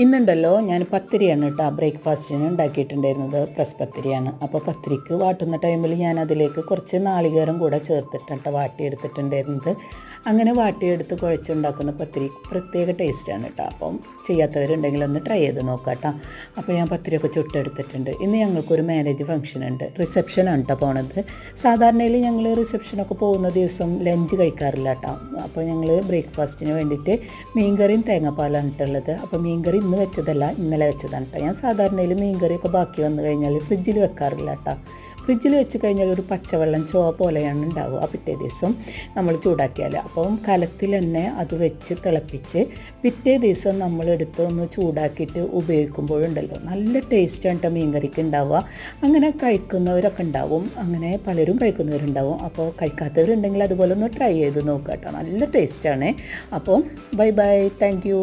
ഇന്നുണ്ടല്ലോ ഞാൻ പത്തിരിയാണ് കേട്ടോ ബ്രേക്ക്ഫാസ്റ്റിന് ഉണ്ടാക്കിയിട്ടുണ്ടായിരുന്നത്. പ്രസ് പത്തിരിയാണ്. അപ്പോൾ പത്തിരിക്ക് വാട്ടുന്ന ടൈമിൽ ഞാൻ അതിലേക്ക് കുറച്ച് നാളികേരം കൂടെ ചേർത്തിട്ടാണ് വാട്ടിയെടുത്തിട്ടുണ്ടായിരുന്നത്. അങ്ങനെ വാട്ടിയെടുത്ത് കുഴച്ചുണ്ടാക്കുന്ന പത്തിരി പ്രത്യേക ടേസ്റ്റാണ് കേട്ടോ. അപ്പം ചെയ്യാത്തവരുണ്ടെങ്കിൽ ഒന്ന് ട്രൈ ചെയ്ത് നോക്കാം കേട്ടോ. അപ്പോൾ ഞാൻ പത്തിരിയൊക്കെ ചുട്ടെടുത്തിട്ടുണ്ട്. ഇന്ന് ഞങ്ങൾക്കൊരു മാരേജ് ഫംഗ്ഷൻ ഉണ്ട്, റിസപ്ഷനാണ് കേട്ടോ പോണത്. സാധാരണയിൽ ഞങ്ങൾ റിസപ്ഷനൊക്കെ പോകുന്ന ദിവസം ലഞ്ച് കഴിക്കാറില്ല കേട്ടോ. അപ്പോൾ ഞങ്ങൾ ബ്രേക്ക്ഫാസ്റ്റിന് വേണ്ടിയിട്ട് മീൻകറിയും തേങ്ങാപ്പാലാണ് ഉള്ളത്. അപ്പോൾ മീൻകറി ഇന്ന് വെച്ചതല്ല, ഇന്നലെ വെച്ചതാണ് കേട്ടോ. ഞാൻ സാധാരണയിൽ മീൻകറിയൊക്കെ ബാക്കി വന്നു കഴിഞ്ഞാൽ ഫ്രിഡ്ജിൽ വെക്കാറില്ല കേട്ടോ. ഫ്രിഡ്ജിൽ വെച്ച് കഴിഞ്ഞാൽ ഒരു പച്ചവെള്ളം ചോ പോലെയാണ് ഉണ്ടാവുക പിറ്റേ ദിവസം നമ്മൾ ചൂടാക്കിയാൽ. അപ്പം കലത്തിൽ തന്നെ അത് വെച്ച് തിളപ്പിച്ച് പിറ്റേ ദിവസം നമ്മളെടുത്ത് ഒന്ന് ചൂടാക്കിയിട്ട് ഉപയോഗിക്കുമ്പോഴുണ്ടല്ലോ നല്ല ടേസ്റ്റാണ് കേട്ടോ മീൻകറിക്ക് ഉണ്ടാവുക. അങ്ങനെ കഴിക്കുന്നവരൊക്കെ ഉണ്ടാവും, അങ്ങനെ പലരും കഴിക്കുന്നവരുണ്ടാവും. അപ്പോൾ കഴിക്കാത്തവരുണ്ടെങ്കിൽ അതുപോലെ ഒന്ന് ട്രൈ ചെയ്ത് നോക്കുക കേട്ടോ. നല്ല ടേസ്റ്റാണ്. അപ്പം ബൈ ബൈ, താങ്ക് യു.